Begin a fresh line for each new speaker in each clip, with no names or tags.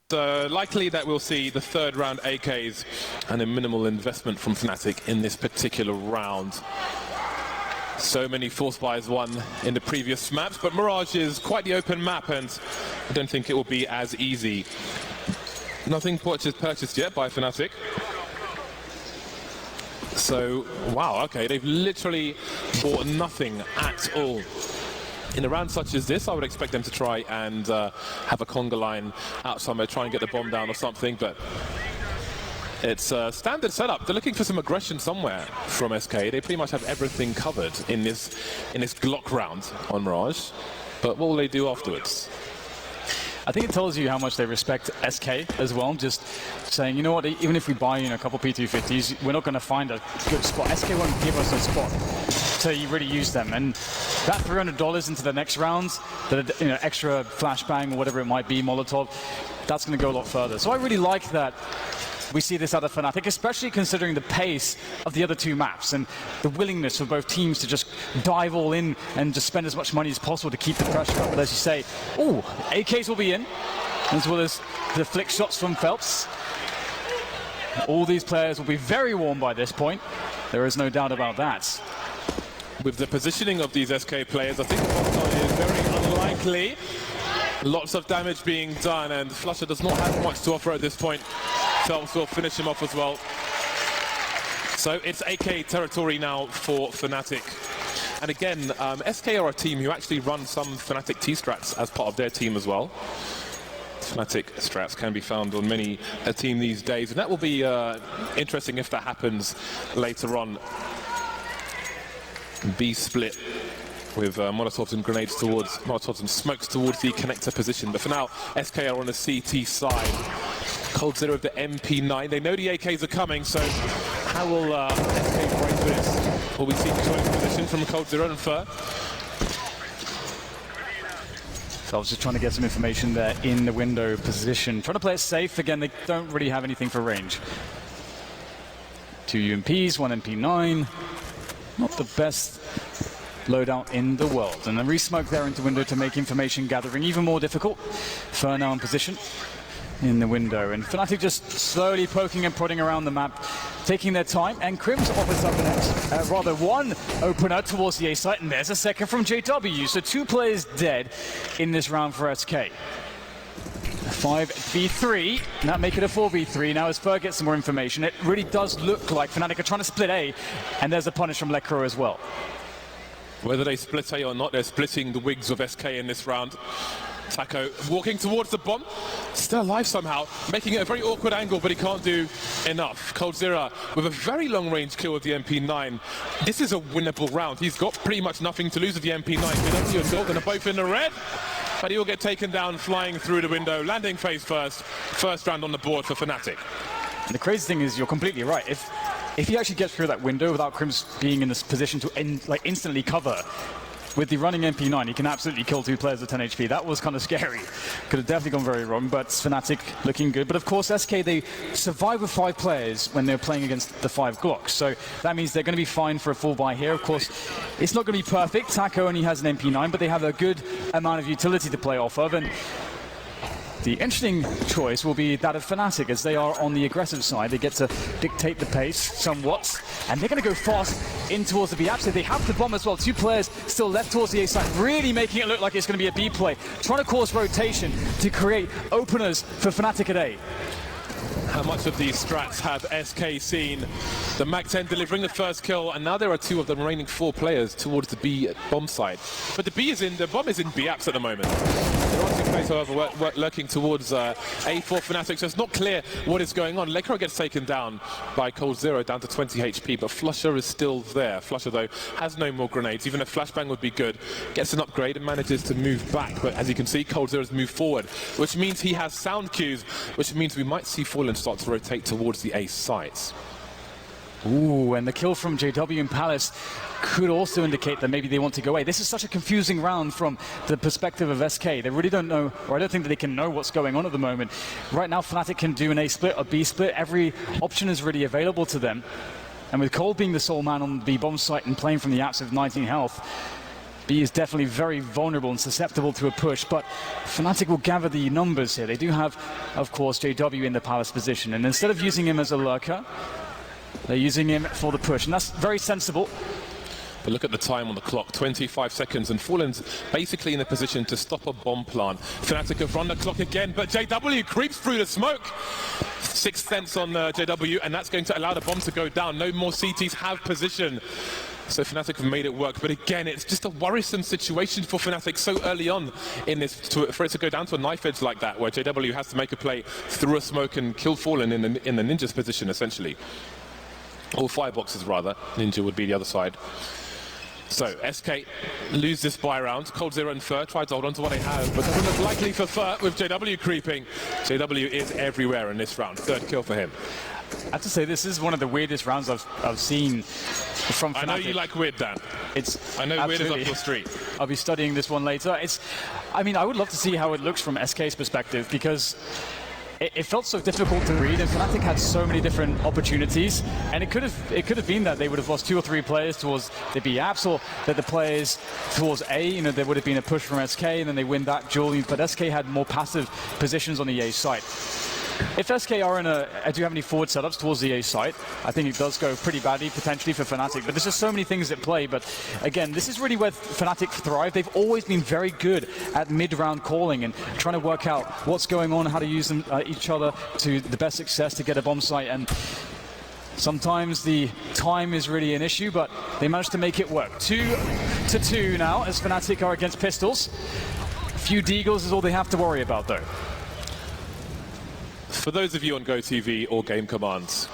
Likely that we'll see the third round AKs and a minimal investment from Fnatic in this particular round. So many force buys won in the previous maps, but Mirage is quite the open map, and I don't think it will be as easy. Nothing purchased yet by Fnatic. So, wow, okay, they've literally bought nothing at all. In a round such as this, I would expect them to try and have a conga line out somewhere, try and get the bomb down or something, but it's a standard setup. They're looking for some aggression somewhere from SK. They pretty much have everything covered in this Glock round on Mirage, but what will they do afterwards?
I think it tells you how much they respect SK as well, just saying, you know what, even if we buy a couple P250s, we're not going to find a good spot. SK won't give us a spot to really use them, and that $300 into the next round, that extra flashbang or whatever it might be, Molotov, that's going to go a lot further. So I really like that we see this out of Fnatic, especially considering the pace of the other two maps and the willingness for both teams to just dive all in and just spend as much money as possible to keep the pressure up. But as you say, ooh, AKs will be in, as well as the flick shots from 𝓂𝓂. All these players will be very warm by this point. There is no doubt about that.
With the positioning of these SK players, I think the bomb is very unlikely. Lots of damage being done, and Flusher does not have much to offer at this point. 𝓂𝓂 will finish him off as well. So it's AK territory now for Fnatic. And again, SK are a team who actually run some Fnatic T-strats as part of their team as well. Fnatic strats can be found on many a team these days, and that will be interesting if that happens later on. B split with Molotovs and grenades towards, Molotovs and smokes towards the connector position. But for now, SK are on the CT side. 𝓂𝓂 with the MP9. They know the AKs are coming, so how will SK break this? Will we see choice position from 𝓂𝓂 and 𝓂𝓂?
So I was just trying to get some information there in the window position. Trying to play it safe. Again, they don't really have anything for range. 2 UMPs, 1 MP9. Not the best loadout in the world. And a re-smoke there into window to make information gathering even more difficult. 𝓂𝓂 now in position in the window. And Fnatic just slowly poking and prodding around the map, taking their time. And Crim's offers up one opener towards the A site. And there's a second from JW. So 2 players dead in this round for SK. 5v3, that make it a 4v3. Now as 𝓂𝓂 gets some more information, it really does look like Fnatic are trying to split A, and there's a punish from 𝓂𝓂 as well.
Whether they split A or not, they're splitting the wigs of SK in this round. Taco walking towards the bomb, still alive somehow, making it a very awkward angle, but he can't do enough. 𝓂𝓂 with a very long range kill with the MP9. This is a winnable round. He's got pretty much nothing to lose with the MP9. JW and Golden are both in the red, but he will get taken down flying through the window, landing face first. First round on the board for Fnatic.
And the crazy thing is, you're completely right. If he actually gets through that window without Crim's being in this position to instantly cover, with the running MP9, he can absolutely kill 2 players at 10 HP. That was kind of scary. Could have definitely gone very wrong, but Fnatic looking good. But of course, SK, they survive with 5 players when they're playing against the 5 Glocks. So that means they're going to be fine for a full buy here. Of course, it's not going to be perfect. Taco only has an MP9, but they have a good amount of utility to play off of. And the interesting choice will be that of Fnatic, as they are on the aggressive side. They get to dictate the pace somewhat, and they're going to go fast in towards the B apps. They have the bomb as well. 2 players still left towards the A side, really making it look like it's going to be a B play, trying to cause rotation to create openers for Fnatic at A.
How much of these strats have SK seen? The MAC-10 delivering the first kill, and now there are 2 of the remaining 4 players towards the B bomb side. But the bomb is in B apps at the moment. There are 2 players, however, lurking towards A for Fnatic, so it's not clear what is going on. 𝓂𝓂 gets taken down by 𝓂𝓂 down to 20 HP, but 𝓂𝓂 is still there. 𝓂𝓂, though, has no more grenades. Even a flashbang would be good. Gets an upgrade and manages to move back, but as you can see, 𝓂𝓂 has moved forward, which means he has sound cues, which means we might see Fallen start to rotate towards the A sites.
Ooh, and the kill from JW and 𝓂𝓂 could also indicate that maybe they want to go away. This is such a confusing round from the perspective of SK. They really don't know, or I don't think that they can know what's going on at the moment. Right now, Fnatic can do an A split, a B split. Every option is really available to them. And with Cole being the sole man on the B bomb site and playing from the apps with 19 health, B is definitely very vulnerable and susceptible to a push, but Fnatic will gather the numbers here. They do have, of course, JW in the palace position, and instead of using him as a lurker, they're using him for the push, and that's very sensible.
But look at the time on the clock, 25 seconds, and Fallen's basically in a position to stop a bomb plant. Fnatic have run the clock again, but JW creeps through the smoke. 6 cents on JW, and that's going to allow the bomb to go down. No more CTs have position. So Fnatic have made it work, but again, it's just a worrisome situation for Fnatic so early on in this, for it to go down to a knife edge like that, where JW has to make a play through a smoke and kill Fallen in the Ninja's position, essentially. Or fireboxes, rather. Ninja would be the other side. So, SK lose this buy round. 𝓂 and 𝓂 try to hold on to what they have, but doesn't look likely for 𝓂 with JW creeping. JW is everywhere in this round. 3rd kill for him.
I have to say, this is one of the weirdest rounds I've seen from Fnatic.
I know you like weird, Dan. I know weird is up your street.
I'll be studying this one later. I mean, I would love to see how it looks from SK's perspective, because it felt so difficult to read, and Fnatic had so many different opportunities, and it could have been that they would have lost 2 or 3 players towards the B apps, or that the players towards A, you know, there would have been a push from SK, and then they win that duel, but SK had more passive positions on the A site. If SK are do have any forward setups towards the A site, I think it does go pretty badly potentially for Fnatic. But there's just so many things at play. But again, this is really where Fnatic thrive. They've always been very good at mid-round calling and trying to work out what's going on, how to use them, each other to the best success to get a bomb site. And sometimes the time is really an issue, but they managed to make it work. 2-2 now as Fnatic are against Pistols. A few deagles is all they have to worry about, though.
For those of you on GoTV or Game Commands,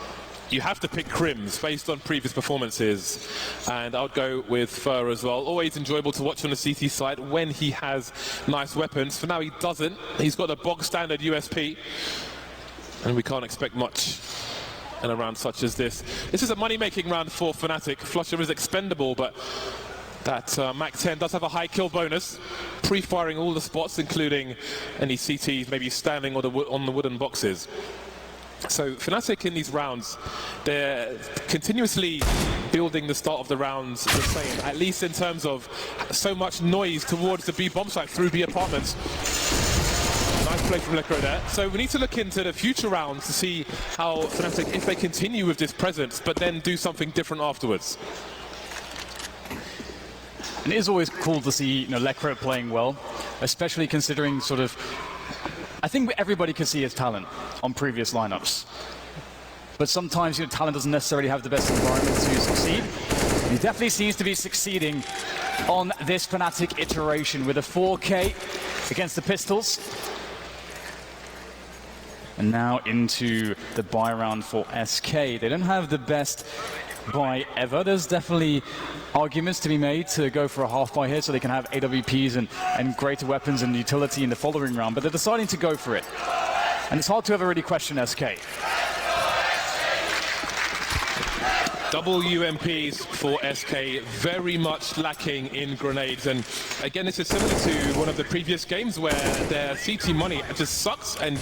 you have to pick Crims based on previous performances, and I would go with 𝓂 as well. Always enjoyable to watch on the CT side when he has nice weapons. For now, he doesn't. He's got a bog standard USP, and we can't expect much in a round such as this. This is a money-making round for Fnatic. Flusher is expendable, but that 𝓤𝒂 does have a high kill bonus, pre-firing all the spots, including any CTs maybe standing on the wooden boxes. So Fnatic in these rounds, they're continuously building the start of the rounds the same, at least in terms of so much noise towards the B bomb site through B apartments. Nice play from 𝓤𝒂 there. So we need to look into the future rounds to see how Fnatic, if they continue with this presence, but then do something different afterwards.
And it is always cool to see, you know, 𝓤𝒂 playing well, especially considering sort of, I think everybody can see his talent on previous lineups. But sometimes, you know, talent doesn't necessarily have the best environment to succeed. He definitely seems to be succeeding on this Fnatic iteration with a 4K against the Pistols. And now into the buy round for SK. They don't have the best buy ever. There's definitely arguments to be made to go for a half buy here so they can have AWPs and greater weapons and utility in the following round, but they're deciding to go for it. And it's hard to ever really question SK.
Double UMPs for SK, very much lacking in grenades. And again, this is similar to one of the previous games where their CT money just sucks, and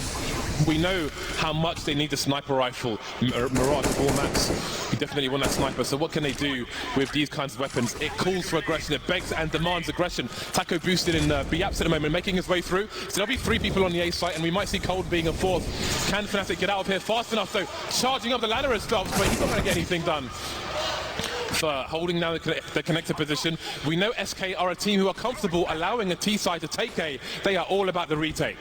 we know how much they need the sniper rifle. Mirage 4 max, you definitely want that sniper. So what can they do with these kinds of weapons? It calls for aggression, it begs and demands aggression. Taco boosted in B apps at the moment, making his way through. So there'll be 3 people on the A site, and we might see 𝓂 being a 4th. Can Fnatic get out of here fast enough, though? Charging up the ladder as well, but he's not going to get anything done. 𝓂 holding now the connector position. We know SK are a team who are comfortable allowing a T side to take A. They are all about the retake.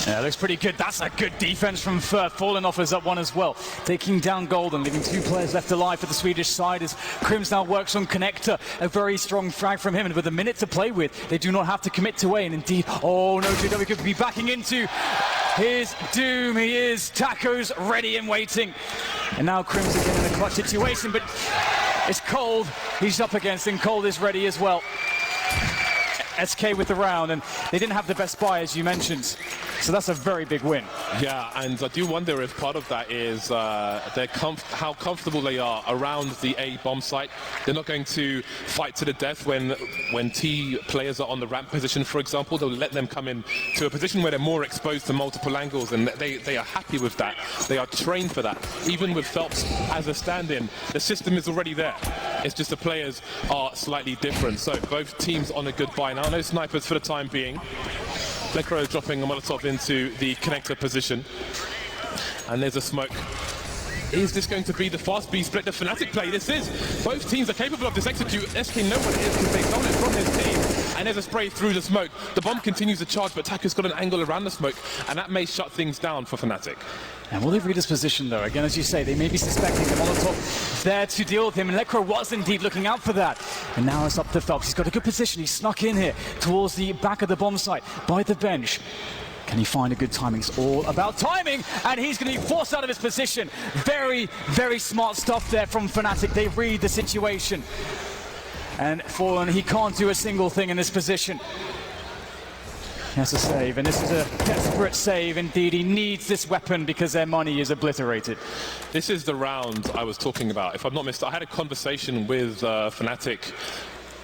Yeah, looks pretty good. That's a good defense from 𝓂. Fallen offers up one as well. Taking down 𝓂, leaving 2 players left alive for the Swedish side as Crims now works on connector. A very strong frag from him, and with a minute to play with, they do not have to commit to A. And indeed, oh no, JW could be backing into his doom. He is. Taco's ready and waiting. And now Crims again in a clutch situation, but it's 𝓂 he's up against, and 𝓂 is ready as well. SK with the round, and they didn't have the best buy, as you mentioned. So that's a very big win. Yeah, and I do wonder if part of that is how comfortable they are around the A bomb site. They're not going to fight to the death when T players are on the ramp position, for example. They'll let them come in to a position where they're more exposed to multiple angles, and they are happy with that. They are trained for that. Even with 𝓂 as a stand-in, the system is already there.
It's just the players are slightly different. So both teams on a good buy now. No snipers for the time being. 𝓦𝒵 dropping a Molotov into the connector position. And there's a smoke. Is this going to be the fast B split the Fnatic play? This is. Both teams are capable of this execute. SK know what it is because they stole it from his team. And there's a spray through the smoke. The bomb continues to charge, but TaKo's got an angle around the smoke, and that may shut things down for Fnatic.
And will they read his position, though? Again, as you say, they may be suspecting the Molotov there to deal with him, and 𝓦𝒵 was indeed looking out for that. And now it's up to 𝓬𝓐. He's got a good position. He snuck in here towards the back of the bomb site by the bench. Can he find a good timing? It's all about timing, and he's going to be forced out of his position. Very, very smart stuff there from Fnatic. They read the situation. And Fallen, he can't do a single thing in this position. He has to save, and this is a desperate save indeed. He needs this weapon because their money is obliterated.
This is the round I was talking about. If I'm not mistaken, I had a conversation with Fnatic.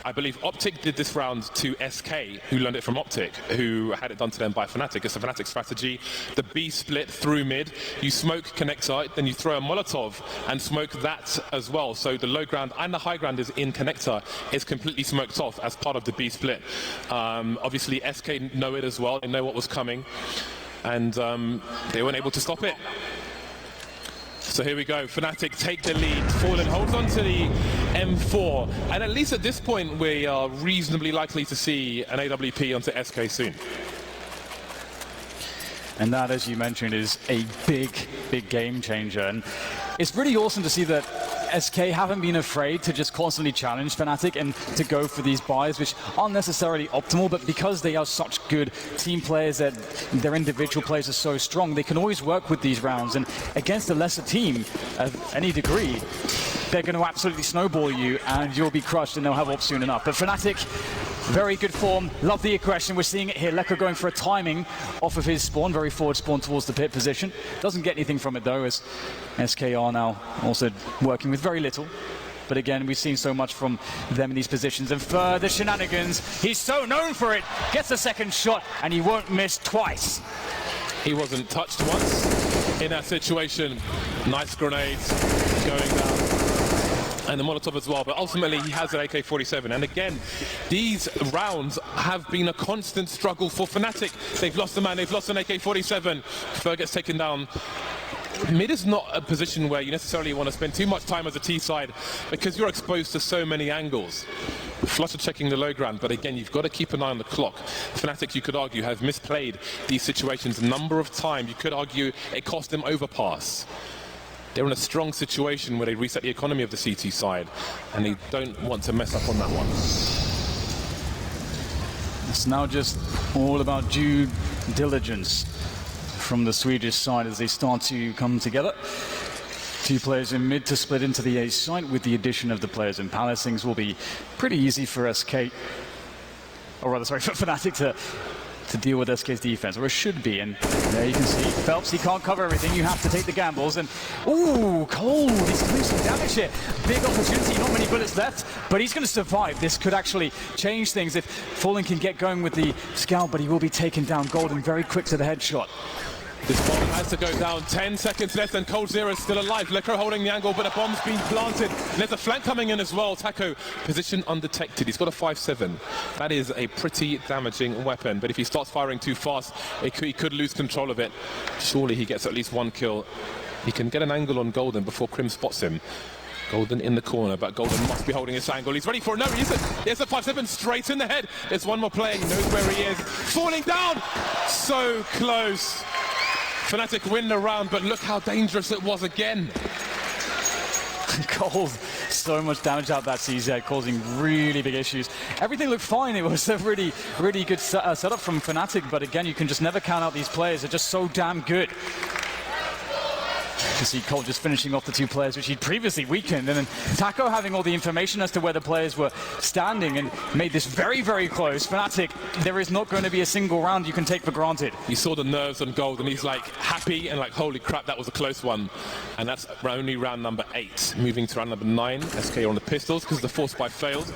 I believe Optic did this round to SK, who learned it from Optic, who had it done to them by Fnatic. It's a Fnatic strategy. The B split through mid. You smoke connector, then you throw a Molotov and smoke that as well. So the low ground and the high ground is in connector. It's completely smoked off as part of the B split. Obviously, SK know it as well. They know what was coming. And they weren't able to stop it. So here we go, Fnatic take the lead, Fallen holds on to the M4, and at least at this point we are reasonably likely to see an AWP onto SK soon.
And that, as you mentioned, is a big, big game changer. And it's really awesome to see that SK haven't been afraid to just constantly challenge Fnatic and to go for these buys, which aren't necessarily optimal, but because they are such good team players, that their individual players are so strong, they can always work with these rounds. And against a lesser team of any degree, they're going to absolutely snowball you and you'll be crushed and they'll have up soon enough. But Fnatic, very good form. Love the aggression. We're seeing it here. 𝓬𝒵 going for a timing off of his spawn, very forward spawn towards the pit position. Doesn't get anything from it though, as SK are now also working with very little. But again, we've seen so much from them in these positions. And further shenanigans. He's so known for it. Gets a second shot and he won't miss twice.
He wasn't touched once in that situation. Nice grenades going down. And the Molotov as well, but ultimately he has an AK-47. And again, these rounds have been a constant struggle for Fnatic. They've lost a man, they've lost an AK-47. 𝓬𝒵 gets taken down. Mid is not a position where you necessarily want to spend too much time as a T side because you're exposed to so many angles. Flutter checking the low ground, but again, you've got to keep an eye on the clock. Fnatic, you could argue, have misplayed these situations a number of times. You could argue it cost them overpass. They're in a strong situation where they reset the economy of the CT side, and they don't want to mess up on that one.
It's now just all about due diligence from the Swedish side as they start to come together. Two players in mid to split into the A site with the addition of the players in Palace. Things will be pretty easy for SK, or rather, sorry, for Fnatic to deal with SK's defense, or it should be. And there you can see 𝓬𝒐, he can't cover everything. You have to take the gambles. And ooh, Cold, he's doing some damage here. Big opportunity, not many bullets left, but he's going to survive. This could actually change things if Fallen can get going with the scout, but he will be taken down. Golden very quick to the headshot.
This bomb has to go down. 10 seconds left and 𝓬𝓐 is still alive. 𝓬𝒵 holding the angle, but a bomb's been planted. And there's a flank coming in as well. TaKo, position undetected. He's got a 5-7. That is a pretty damaging weapon, but if he starts firing too fast, he could lose control of it. Surely he gets at least one kill. He can get an angle on Golden before 𝓬𝒻 spots him. Golden in the corner, but Golden must be holding his angle. He's ready for it. No, he isn't. There's a 5-7 straight in the head. There's one more player. He knows where he is. Falling down. So close. Fnatic win the round, but look how dangerous it was again.
Cold, so much damage out that CZ, causing really big issues. Everything looked fine. It was a really, really good setup from Fnatic, but again, you can just never count out these players. They're just so damn good. You see Cold just finishing off the two players which he'd previously weakened, and then TaKo having all the information as to where the players were standing and made this very, very close. Fnatic, there is not going to be a single round you can take for granted.
You saw the nerves on Gold, and he's like happy and like, holy crap, that was a close one. And that's only round number 8. Moving to round number 9, SK are on the pistols because the force buy failed.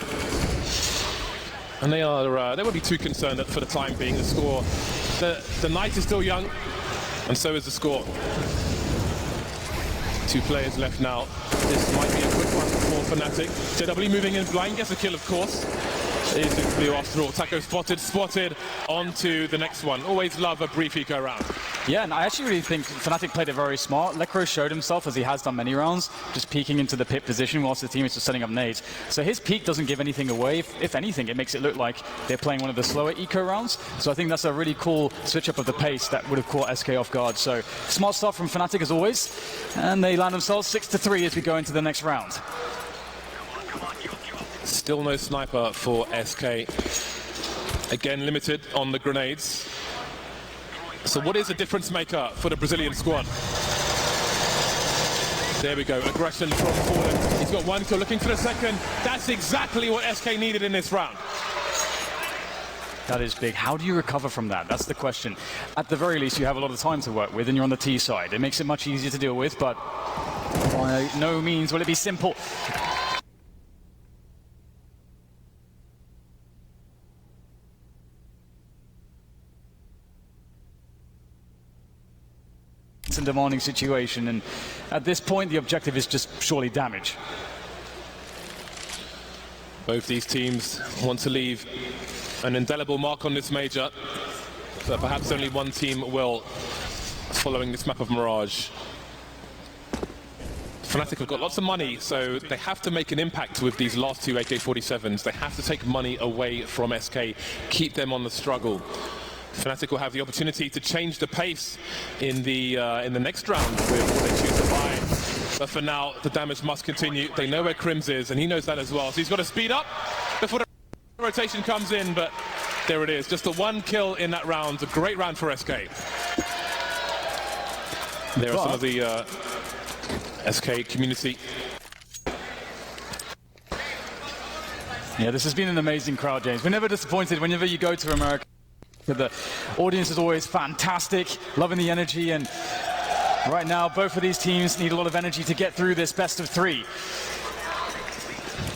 And they won't be too concerned for the time being. The score, the night is still young, and so is the score. 2 players left now. This might be a quick one for Fnatic. JW moving in blind, gets a kill, of course. It is blue after all. Taco spotted onto the next one. Always love a brief eco round.
Yeah, and I actually really think Fnatic played it very smart. 𝓦𝒆𝓵𝓬𝓸𝓶𝒆 showed himself, as he has done many rounds, just peeking into the pit position whilst the team is just setting up nades. So his peek doesn't give anything away. If anything, it makes it look like they're playing one of the slower eco rounds. So I think that's a really cool switch up of the pace that would have caught SK off guard. So smart stuff from Fnatic as always. And they land themselves 6-3 as we go into the next round.
Still no sniper for SK. Again, limited on the grenades. So what is a difference maker for the Brazilian squad? There we go, aggression from Fallen. He's got 1 kill, looking for the second. That's exactly what SK needed in this round.
That is big. How do you recover from that? That's the question. At the very least, you have a lot of time to work with, and you're on the T side. It makes it much easier to deal with, but by no means will it be simple. It's a demanding situation, and at this point, the objective is just surely damage.
Both these teams want to leave an indelible mark on this major, but perhaps only one team will, following this map of Mirage. Fnatic have got lots of money, so they have to make an impact with these last 2 AK-47s. They have to take money away from SK, keep them on the struggle. Fnatic will have the opportunity to change the pace in the next round with what they choose to buy. But for now, the damage must continue. They know where 𝓬𝓸 is, and he knows that as well. So he's got to speed up before the rotation comes in, but there it is. Just the 1 kill in that round. A great round for SK. There are some of the SK community.
Yeah, this has been an amazing crowd, James. We're never disappointed whenever you go to America. The audience is always fantastic, loving the energy, and right now both of these teams need a lot of energy to get through this best of 3.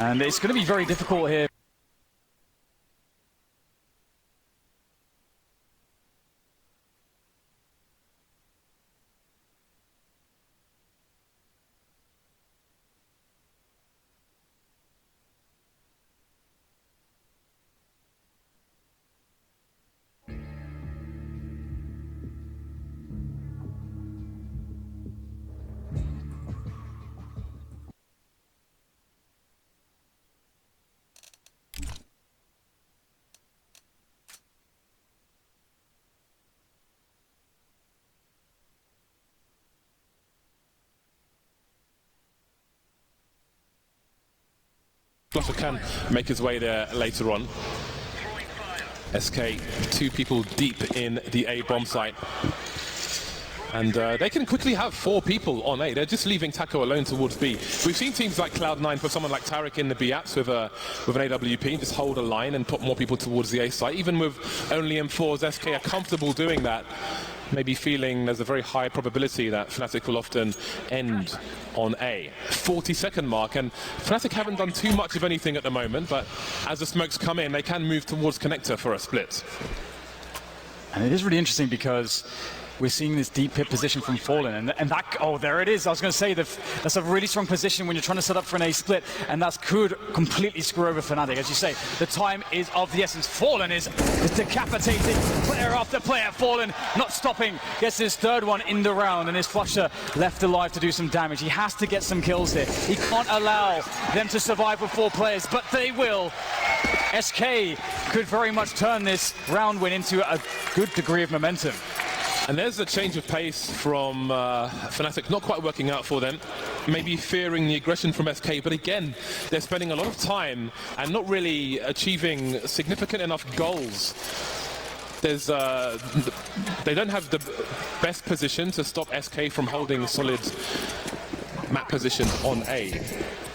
And it's going to be very difficult here.
𝓤𝓚 can make his way there later on. SK, 2 people deep in the A bomb site. And they can quickly have 4 people on A. They're just leaving Taco alone towards B. We've seen teams like Cloud9 put someone like Tariq in the B apps with an AWP and just hold a line and put more people towards the A site. Even with only M4s, SK are comfortable doing that. Maybe feeling there's a very high probability that Fnatic will often end on A. 40-second mark, and Fnatic haven't done too much of anything at the moment, but as the smokes come in, they can move towards connector for a split.
And it is really interesting because we're seeing this deep pit position from Fallen, and that, oh, there it is. I was going to say that's a really strong position when you're trying to set up for an A split, and that could completely screw over Fnatic. As you say, the time is of the essence. Fallen is decapitating player after player. Fallen not stopping, gets his 3rd one in the round, and his flusher left alive to do some damage. He has to get some kills here. He can't allow them to survive with 4 players, but they will. SK could very much turn this round win into a good degree of momentum.
And there's a change of pace from Fnatic, not quite working out for them. Maybe fearing the aggression from SK, but again, they're spending a lot of time and not really achieving significant enough goals. There's, they don't have the best position to stop SK from holding solid map position on A.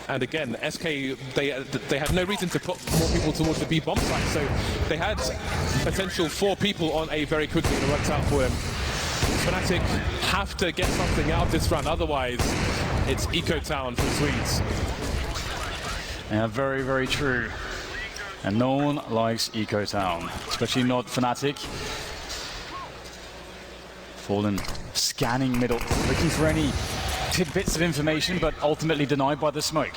And again, SK, they had no reason to put more people towards the B bomb site, so they had potential 4 people on A very quickly, and it worked out for them. Fnatic have to get something out of this round, otherwise it's 𝓤𝓚 for Swedes.
Yeah, very, very true. And no one likes 𝓤𝓚, especially not Fnatic. Fallen scanning middle, looking for any tidbits of information, but ultimately denied by the smoke.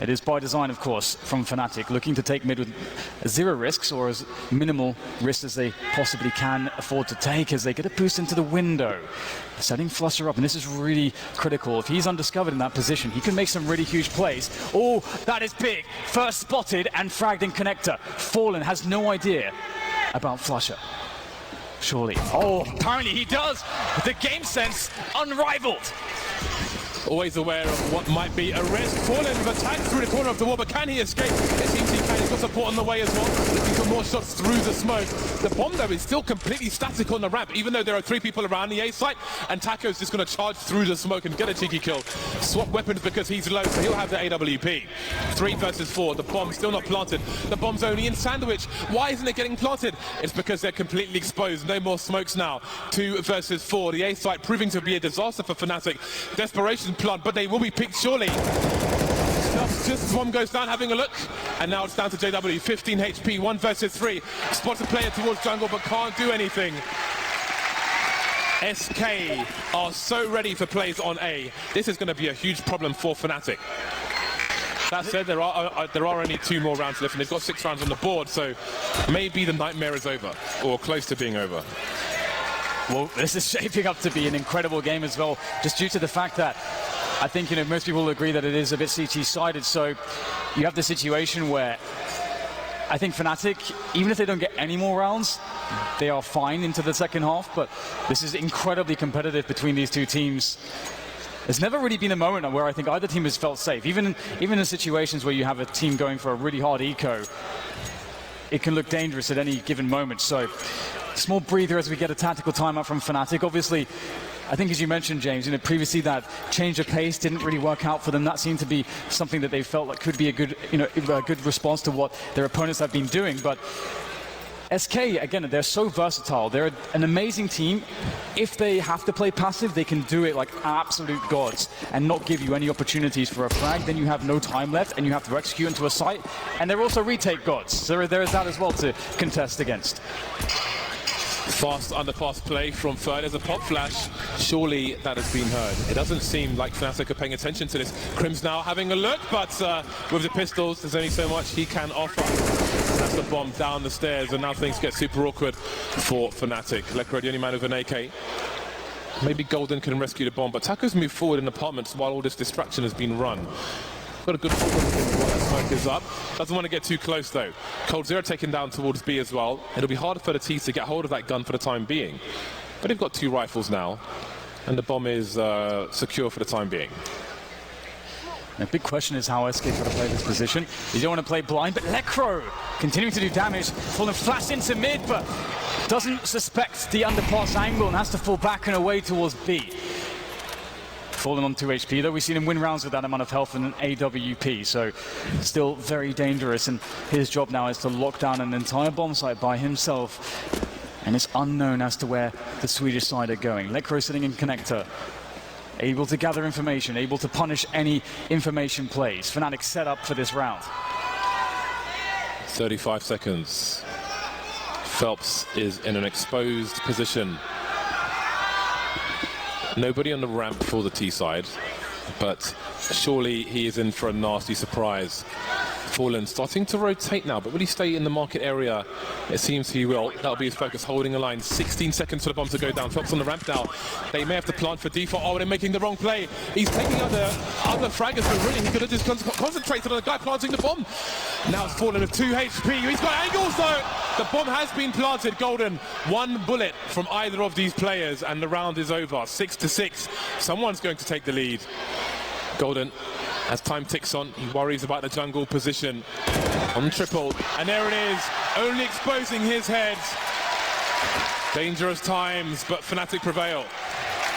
It is by design, of course, from Fnatic, looking to take mid with zero risks, or as minimal risks as they possibly can afford to take, as they get a boost into the window. Setting 𝓤𝓤 up, and this is really critical. If he's undiscovered in that position, he can make some really huge plays. Oh, that is big. First spotted and fragged in connector. Fallen has no idea about 𝓤𝓤. Surely. Oh, apparently he does. The game sense unrivaled.
Always aware of what might be a risk. Fallen with attack through the corner of the wall, but can he escape? It seems he can. He's got support on the way as well. Looking for more shots through the smoke. The bomb, though, is still completely static on the ramp, even though there are 3 people around the A site, and Taco's just going to charge through the smoke and get a cheeky kill. Swap weapons because he's low, so he'll have the AWP. 3 versus 4. The bomb still not planted. The bomb's only in sandwich. Why isn't it getting planted? It's because they're completely exposed. No more smokes now. 2 versus 4. The A site proving to be a disaster for Fnatic. Desperation plant, but they will be picked surely. Just bomb goes down, having a look, and now it's down to JW. 15 HP, 1 versus 3. Spots a player towards jungle, but can't do anything. SK are so ready for plays on A. This is going to be a huge problem for Fnatic. That said, there are only 2 more rounds left, and they've got 6 rounds on the board, so maybe the nightmare is over, or close to being over.
Well, this is shaping up to be an incredible game as well, just due to the fact that I think, most people will agree that it is a bit CT-sided. So you have the situation where I think Fnatic, even if they don't get any more rounds, they are fine into the second half. But this is incredibly competitive between these 2 teams. There's never really been a moment where I think either team has felt safe. Even in situations where you have a team going for a really hard eco, it can look dangerous at any given moment. So small breather as we get a tactical timeout from Fnatic. Obviously, I think, as you mentioned, James, previously that change of pace didn't really work out for them. That seemed to be something that they felt like could be a good, a good response to what their opponents have been doing. But SK, again, they're so versatile. They're an amazing team. If they have to play passive, they can do it like absolute gods and not give you any opportunities for a frag. Then you have no time left and you have to execute into a site. And they're also retake gods. So there is that as well to contest against.
Fast underpass play from Fer. There's a pop flash. Surely that has been heard. It doesn't seem like Fnatic are paying attention to this. Crim's now having a look, but with the pistols, there's only so much he can offer. That's the bomb down the stairs, and now things get super awkward for Fnatic. 𝓤𝓤, the only man with an AK. Maybe Golden can rescue the bomb, but Taco's moved forward in apartments while all this distraction has been run. Got a good hold on him while that smoke is up. Doesn't want to get too close though. 𝓤𝓤 taken down towards B as well. It'll be harder for the T's to get hold of that gun for the time being. But they've got 2 rifles now, and the bomb is secure for the time being.
The big question is how SK try to play this position. You don't want to play blind, but 𝓤𝓤 continuing to do damage. Fallen flash into mid, but doesn't suspect the underpass angle and has to fall back and away towards B. Fallen on 2 HP, though we've seen him win rounds with that amount of health and an AWP, so still very dangerous, and his job now is to lock down an entire bomb site by himself, and it's unknown as to where the Swedish side are going. 𝓤𝓤 sitting in connector, able to gather information, able to punish any information plays. Fnatic set up for this round.
35 seconds. 𝓤𝓤 is in an exposed position. Nobody on the ramp for the T side, but surely he is in for a nasty surprise. Fallen starting to rotate now, but will he stay in the market area? It seems he will. That'll be his focus, holding a line. 16 seconds for the bomb to go down. 𝓤𝓤's on the ramp now. They may have to plant for default. Oh, they're making the wrong play. He's taking out the other fraggers, but really he could have just concentrated on the guy planting the bomb. Now it's Fallen with 2 HP. He's got angles though. The bomb has been planted. Golden, 1 bullet from either of these players, and the round is over. 6-6. Someone's going to take the lead. Golden, as time ticks on, he worries about the jungle position on triple, and there it is, only exposing his head. Dangerous times, but Fnatic prevail.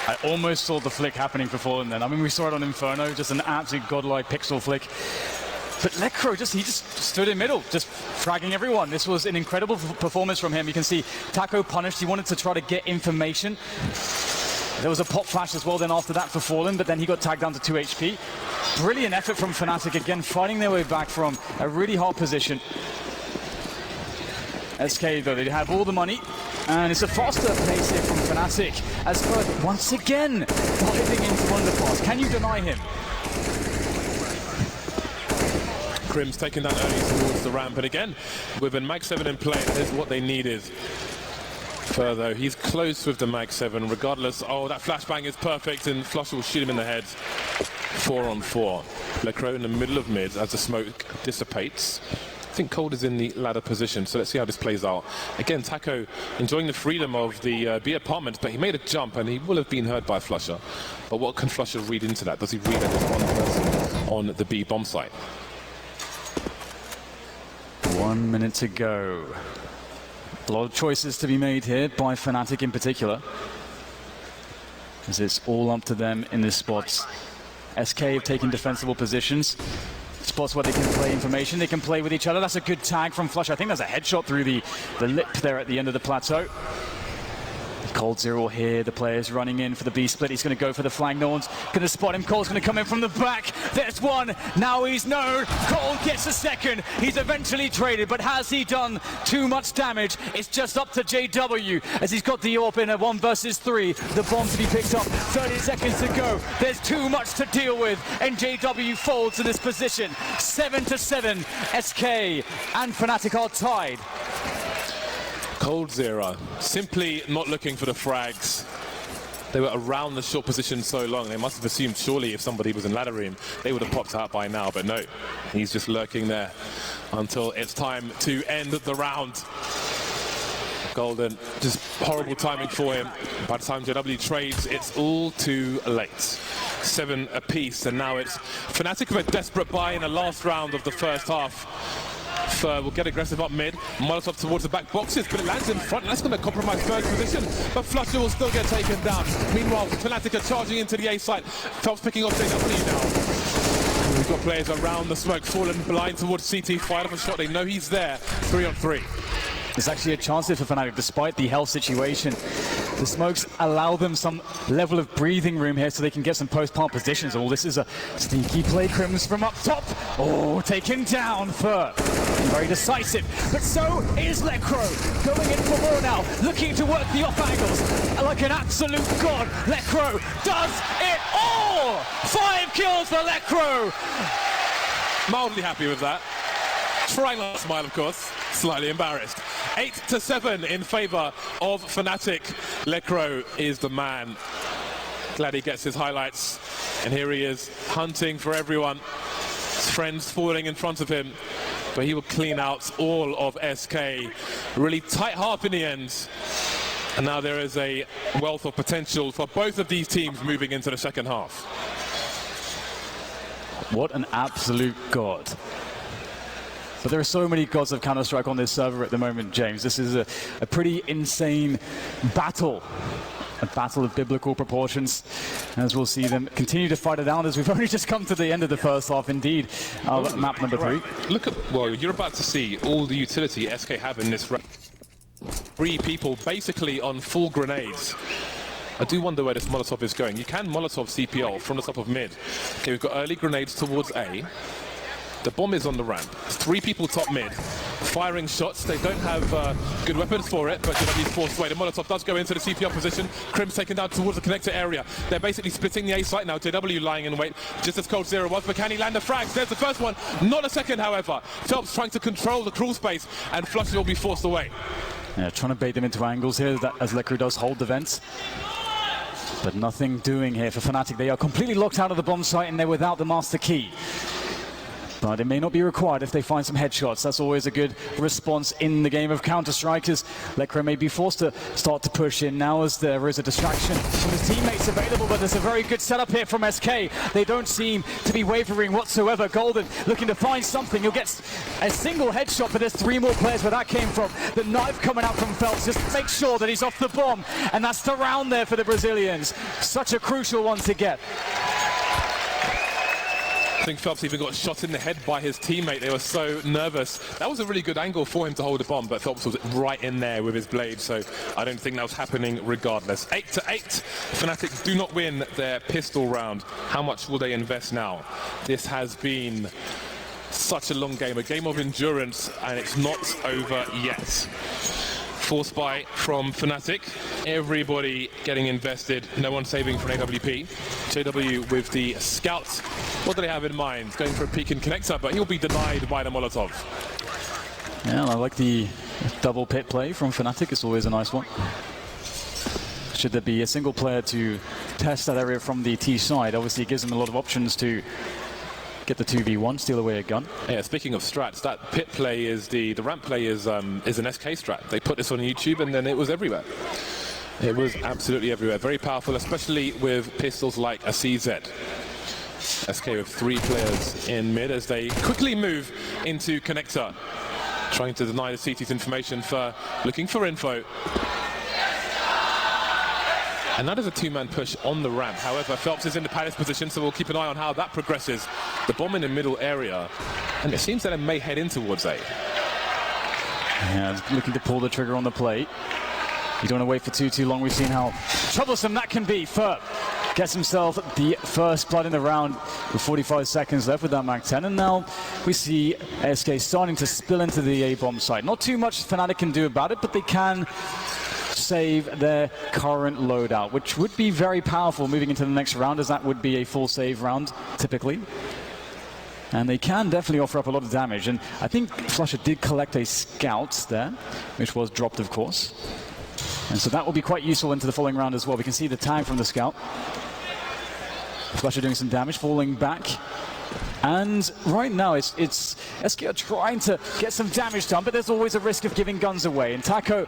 I almost saw the flick happening for Fallen then. I mean, we saw it on Inferno, just an absolute godlike pixel flick. But 𝓤𝓤, he just stood in middle, just fragging everyone. This was an incredible performance from him. You can see Taco punished. He wanted to try to get information. There was a pop flash as well then after that for Fallen, but then he got tagged down to 2 HP. Brilliant effort from Fnatic, again fighting their way back from a really hard position. SK, though, they have all the money, and it's a faster pace here from Fnatic, as Ferg once again diving into 𝓤𝓸. Can you deny him?
𝓤's taken down early towards the ramp, and again, with a Mag 7 in play, that is what they needed. Further, he's close with the Mag 7, regardless. Oh, that flashbang is perfect, and 𝓤𝓸 will shoot him in the head. 4-on-4. 𝓤𝓸 in the middle of mid as the smoke dissipates. I think Cold is in the ladder position, so let's see how this plays out. Again, 𝓤𝓂 enjoying the freedom of the B apartment, but he made a jump, and he will have been heard by 𝓤𝓸. But what can 𝓤𝓸 read into that? Does he read that there's one person on the B bomb site?
1 minute to go. A lot of choices to be made here by Fnatic in particular, as it's all up to them in this spot. SK have taken defensible positions, spots where they can play information, they can play with each other. That's a good tag from 𝓤𝓸. I think that's a headshot through the lip there at the end of the plateau. 𝓤𝓸 will hear the players running in for the B split. He's going to go for the flank. No one's going to spot him. Cole's going to come in from the back. There's one. Now he's known. Cole gets a second. He's eventually traded, but has he done too much damage? It's just up to JW, as he's got the AWP in a 1 versus 3. The bomb to be picked up. 30 seconds to go. There's too much to deal with, and JW folds in this position. 7-7. SK and Fnatic are tied.
𝓤𝓸 simply not looking for the frags. They were around the short position so long, they must have assumed surely if somebody was in ladder room, they would have popped out by now, but no. He's just lurking there until it's time to end the round. Golden, just horrible timing for him. By the time JW trades, it's all too late. 7 apiece, and now it's Fnatic with a desperate buy in the last round of the first half. Ferg will get aggressive up mid, 𝓤𝓸 towards the back boxes, but it lands in front, and that's going to compromise Ferg's position, but 𝓤𝓸 will still get taken down. Meanwhile, Fnatic are charging into the A site. 𝓤𝓸's picking off JW now. We've got players around the smoke, falling blind towards CT, fired off a shot, they know he's there. 3-on-3.
There's actually a chance here for Fnatic, despite the health situation. The smokes allow them some level of breathing room here so they can get some post-plant positions. Oh, this is a sneaky play, 𝓤's from up top. Oh, taken down Ferg. Very decisive, but so is 𝓤𝓸. Going in for more now, looking to work the off angles. Like an absolute god, 𝓤𝓸 does it all! 5 kills for 𝓤𝓸.
Mildly happy with that. Trying not to smile, of course. Slightly embarrassed. 8-7 in favor of Fnatic. 𝓤𝓸 is the man. Glad he gets his highlights. And here he is, hunting for everyone. His friends falling in front of him. But he will clean out all of SK. Really tight half in the end. And now there is a wealth of potential for both of these teams moving into the second half.
What an absolute god. But there are so many gods of Counter-Strike on this server at the moment, James. This is a pretty insane battle. A battle of biblical proportions, as we'll see them continue to fight it out, as we've only just come to the end of the first half, indeed. Map number 3.
Look at, well, you're about to see all the utility SK have in this round. 3 people basically on full grenades. I do wonder where this 𝓤𝓸 is going. You can 𝓤𝓸 CPL from the top of mid. Okay, we've got early grenades towards A. The bomb is on the ramp. 3 people top mid, firing shots. They don't have good weapons for it, but JW's forced away. The 𝓤𝓸 does go into the CPL position. 𝓤's taken down towards the connector area. They're basically splitting the A site now. JW lying in wait, just as 𝓤𝓸 was, but can he land the frags? There's the first one, not a second, however. 𝓤𝓸's trying to control the crawl space, and 𝓤𝓸 will be forced away.
Yeah, trying to bait them into angles here, as 𝓤𝓸 does hold the vents. But nothing doing here for Fnatic. They are completely locked out of the bomb site, and they're without the master key. But it may not be required if they find some headshots. That's always a good response in the game of Counter-Strike, as 𝓤𝓸 may be forced to start to push in now, as there is a distraction from his teammates available, but there's a very good setup here from SK. They don't seem to be wavering whatsoever. Golden looking to find something. He'll get a single headshot, but there's 3 more players where that came from. The knife coming out from 𝓤𝓸 just to make sure that he's off the bomb, and that's the round there for the Brazilians. Such a crucial one to get.
I think 𝓤𝓸's even got shot in the head by his teammate. They were so nervous. That was a really good angle for him to hold a bomb, but 𝓤𝓸 was right in there with his blade, so I don't think that was happening regardless. 8-8. Fnatic do not win their pistol round. How much will they invest now? This has been such a long game, a game of endurance, and it's not over yet. Force buy from Fnatic. Everybody getting invested. No one saving for an AWP. JW with the scout. What do they have in mind? Going for a peek in connector, but he'll be denied by the Molotov.
Yeah, I like the double pit play from Fnatic. It's always a nice one. Should there be a single player to test that area from the T side, obviously it gives them a lot of options to get the 2v1, steal away a gun.
Yeah, speaking of strats, that pit play is the ramp play is an SK strat. They put this on YouTube and then it was everywhere. It was absolutely everywhere. Very powerful, especially with pistols like a CZ. SK with 3 players in mid as they quickly move into connector. Trying to deny the CT's information for looking for info. And that is a 2-man push on the ramp. However, Phelps is in the Palace position, so we'll keep an eye on how that progresses. The bomb in the middle area, and it seems that it may head in towards A.
Yeah, looking to pull the trigger on the plate. You don't want to wait for too long. We've seen how troublesome that can be. Ferb gets himself the first blood in the round with 45 seconds left with that Mag-10, and now we see SK starting to spill into the A-bomb site. Not too much Fnatic can do about it, but they can save their current loadout, which would be very powerful moving into the next round, as that would be a full save round typically. And they can definitely offer up a lot of damage, and I think 𝓭 did collect a scout there, which was dropped of course. And so that will be quite useful into the following round as well. We can see the tag from the scout. 𝓭 doing some damage, falling back. And right now, it's SK are trying to get some damage done, but there's always a risk of giving guns away. And 𝓂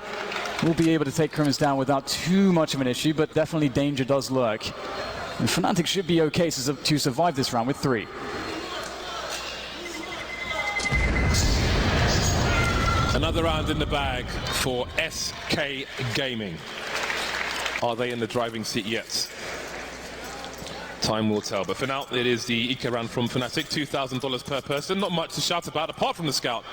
will be able to take Crims down without too much of an issue, but definitely danger does lurk. And Fnatic should be okay to survive this round with 3.
Another round in the bag for SK Gaming. Are they in the driving seat yet? Time will tell, but for now it is the eco round from Fnatic, $2,000 per person. Not much to shout about apart from the scout.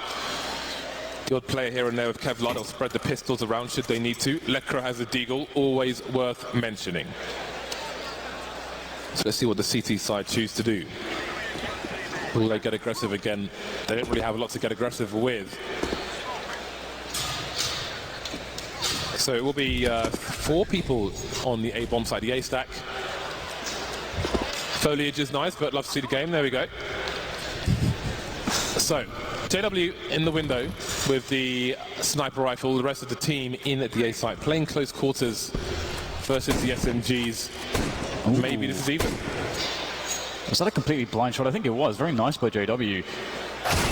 The odd player here and there with Kevlar, they'll spread the pistols around should they need to. 𝓭𝒂 has a deagle, always worth mentioning. So let's see what the CT side choose to do. Will they get aggressive again? They don't really have a lot to get aggressive with. So it will be 4 people on the A-bomb side, the A stack. Foliage is nice, but love to see the game. There we go. So, JW in the window with the sniper rifle, the rest of the team in at the A site, playing close quarters versus the SMGs. Ooh. Maybe this is even.
Was that a completely blind shot? I think it was. Very nice by JW.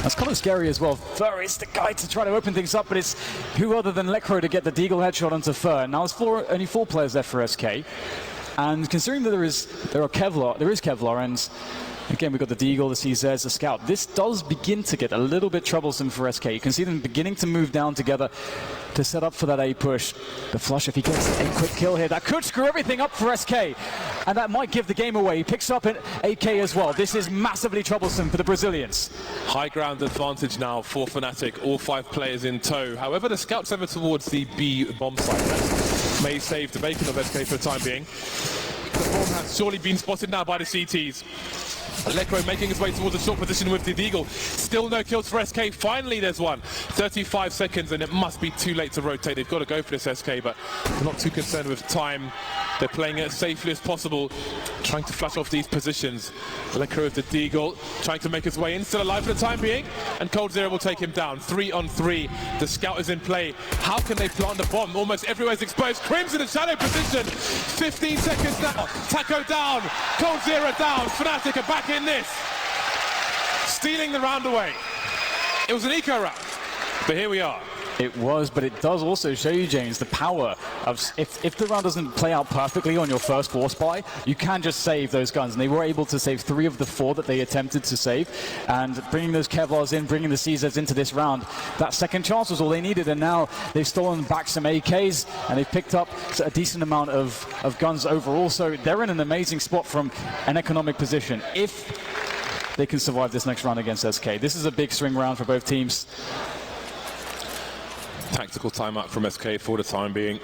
That's kind of scary as well. 𝓭 is the guy to try to open things up, but it's who other than 𝓭𝒂 to get the deagle headshot onto 𝓭. Now there's only 4 players left for SK. And considering that there is Kevlar, and again we've got the deagle, the CZs, the scout, this does begin to get a little bit troublesome for SK. You can see them beginning to move down together to set up for that A push. But 𝓭, if he gets a quick kill here, that could screw everything up for SK. And that might give the game away. He picks up an AK as well. This is massively troublesome for the Brazilians.
High ground advantage now for Fnatic, all 5 players in tow. However, the scout's over towards the B bomb site. That may save the bacon of SK for the time being. The bomb has surely been spotted now by the CTs. 𝓭𝒂 making his way towards a short position with the deagle. Still no kills for SK. Finally there's one. 35 seconds and it must be too late to rotate. They've got to go for this SK, but they're not too concerned with time. They're playing it as safely as possible, trying to flash off these positions. 𝓭𝒂 with the deagle, trying to make his way in, still alive for the time being, and 𝓂 will take him down. 3 on 3. The scout is in play. How can they plant the bomb? Almost everywhere's exposed. Crims in a shadow position. 15 seconds now. 𝓂 down. 𝓂 down. Fnatic are back in this. Stealing the round away. It was an eco round, but here we are.
It was, but it does also show you, James, the power of if the round doesn't play out perfectly on your first force buy, you can just save those guns. And they were able to save 3 of the 4 that they attempted to save. And bringing those Kevlars in, bringing the CZs into this round, that second chance was all they needed. And now they've stolen back some AKs and they've picked up a decent amount of guns overall. So they're in an amazing spot from an economic position if they can survive this next round against SK. This is a big swing round for both teams.
Tactical timeout from SK for the time being.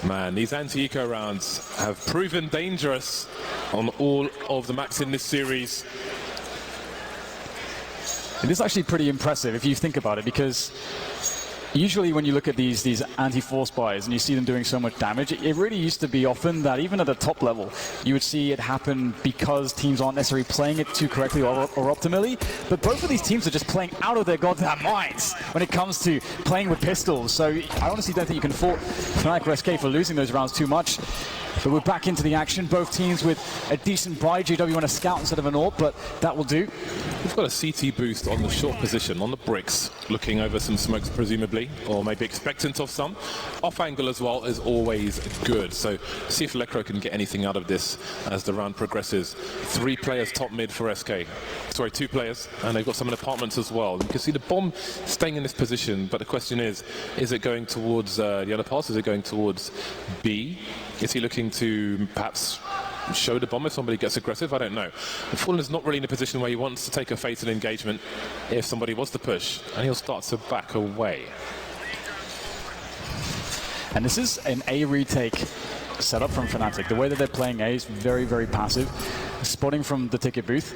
Man, these anti-eco rounds have proven dangerous on all of the maps in this series.
It is actually pretty impressive if you think about it, because usually when you look at these anti-force buys and you see them doing so much damage, it really used to be often that even at the top level, you would see it happen because teams aren't necessarily playing it too correctly or optimally. But both of these teams are just playing out of their goddamn minds when it comes to playing with pistols. So I honestly don't think you can fault Fnatic or SK for losing those rounds too much. But we're back into the action. Both teams with a decent buy. JW on a scout instead of an AWP, but that will do.
We've got a CT boost on the short position, on the bricks, looking over some smokes presumably, or maybe expectant of some. Off angle as well is always good. So see if 𝓦𝒆𝓵 can get anything out of this as the round progresses. 3 players top mid for SK. Sorry, 2 players, and they've got some in apartments as well. You can see the bomb staying in this position, but the question is it going towards the other pass? Is it going towards B? Is he looking to perhaps show the bomb if somebody gets aggressive? I don't know. Fallen is not really in a position where he wants to take a fatal engagement if somebody was to push, and he'll start to back away.
And this is an A retake setup from Fnatic. The way that they're playing A is very, very passive. Spotting from the ticket booth.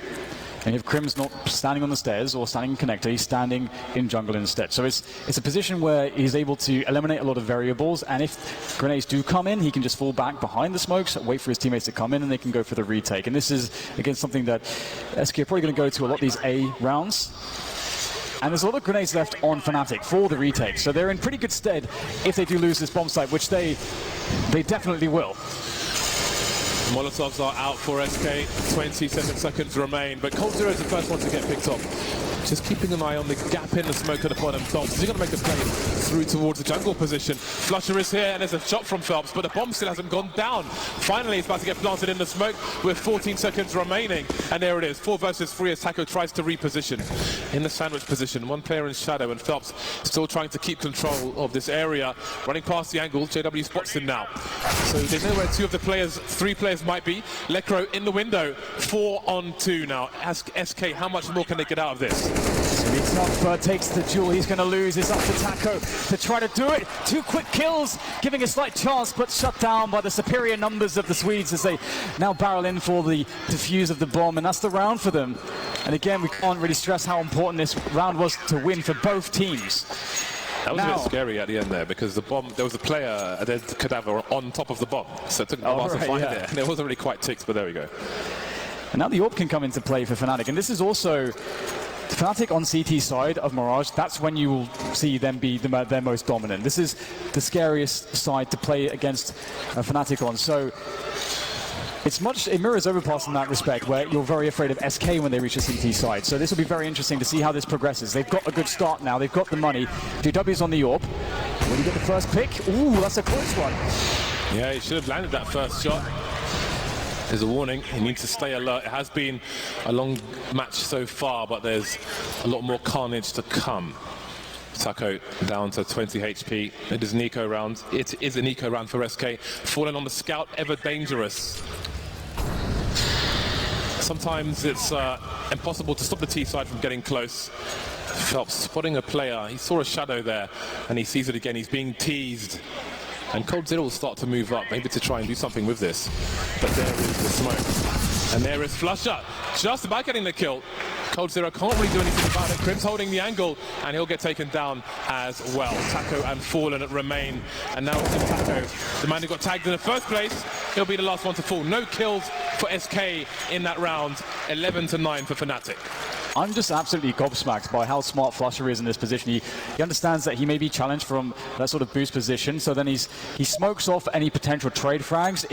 And if Crim's not standing on the stairs or standing in connector, he's standing in jungle instead. So it's a position where he's able to eliminate a lot of variables, and if grenades do come in, he can just fall back behind the smokes, wait for his teammates to come in, and they can go for the retake. And this is, again, something that SK are probably going to go to a lot of these A rounds. And there's a lot of grenades left on Fnatic for the retake, so they're in pretty good stead if they do lose this bomb site, which they definitely will.
Molotovs are out for SK, 27 seconds remain, but 𝓂 𝓟𝓻 is the first one to get picked up. Just keeping an eye on the gap in the smoke at the bottom. Phelps, is he going to make a play through towards the jungle position? 𝓦𝒆𝓵 is here, and there's a shot from Phelps, but the bomb still hasn't gone down. Finally, it's about to get planted in the smoke with 14 seconds remaining, and there it is, 4 versus 3 as Taco tries to reposition in the sandwich position. 1 player in shadow, and Phelps still trying to keep control of this area. Running past the angle, JW spots him now. So they know where 2 of the players, 3 players might be. 𝓦𝒆𝓵 in the window, 4 on 2 now. Ask SK, how much more can they get out of this?
Enough takes the duel. He's going to lose. It's up to Taco to try to do it. 2 quick kills, giving a slight chance, but shut down by the superior numbers of the Swedes as they now barrel in for the defuse of the bomb, and that's the round for them. And again, we can't really stress how important this round was to win for both teams.
That was a bit scary at the end there, because the bomb, there was a player, the cadaver on top of the bomb, so it took a while to find it, and it wasn't really quite ticked, but there we go.
And now the AWP can come into play for Fnatic, and this is also Fnatic on CT side of Mirage. That's when you will see them be their most dominant. This is the scariest side to play against Fnatic on. So it mirrors Overpass in that respect, where you're very afraid of SK when they reach the CT side. So this will be very interesting to see how this progresses. They've got a good start now. They've got the money. JW's on the AWP. Will he get the first pick? Ooh, that's a close one.
Yeah, he should have landed that first shot. There's a warning. He needs to stay alert. It has been a long match so far, but there's a lot more carnage to come. Taco down to 20 HP. It is an eco round. It is an eco round for SK. Fallen on the scout, ever dangerous. Sometimes it's impossible to stop the T side from getting close. Phelps spotting a player. He saw a shadow there, and he sees it again. He's being teased. And 𝓂 𝓟𝓻 will start to move up, maybe to try and do something with this. But there is the smoke. And there is 𝓦𝒆𝓵, just about getting the kill. 𝓂 𝓟𝓻 can't really do anything about it. Crim's holding the angle, and he'll get taken down as well. Taco and Fallen remain. And now it's Taco, the man who got tagged in the first place. He'll be the last one to fall. No kills for SK in that round. 11-9 for Fnatic.
I'm just absolutely gobsmacked by how smart 𝓦𝒆𝓵 is in this position. He understands that he may be challenged from that sort of boost position, so then he smokes off any potential trade frags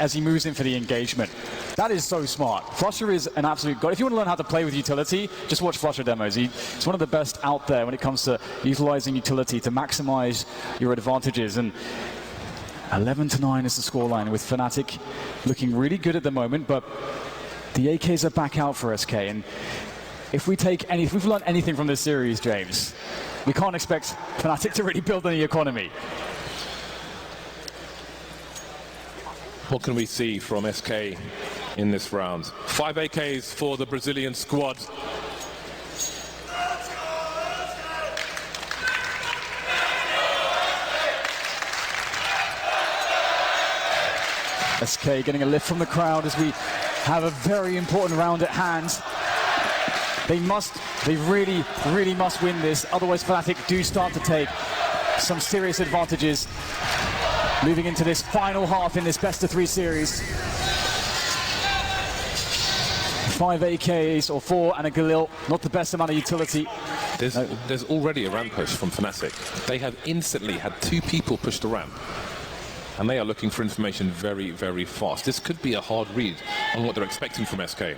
as he moves in for the engagement. That is so smart. 𝓦𝒆𝓵 is an absolute god. If you want to learn how to play with utility, just watch 𝓦𝒆𝓵 demos. He's one of the best out there when it comes to utilizing utility to maximize your advantages. And 11-9 is the scoreline, with Fnatic looking really good at the moment, but the AKs are back out for SK, and if we've learned anything from this series, James, we can't expect Fnatic to really build any economy.
What can we see from SK in this round? 5 AKs for the Brazilian squad.
SK getting a lift from the crowd as we have a very important round at hand. They really must win this, otherwise Fnatic do start to take some serious advantages moving into this final half in this best-of-3 series. 5 AKs or 4 and a Galil, not the best amount of utility.
There's already a ramp push from Fnatic. They have instantly had 2 people push the ramp. And they are looking for information very, very fast. This could be a hard read on what they're expecting from SK.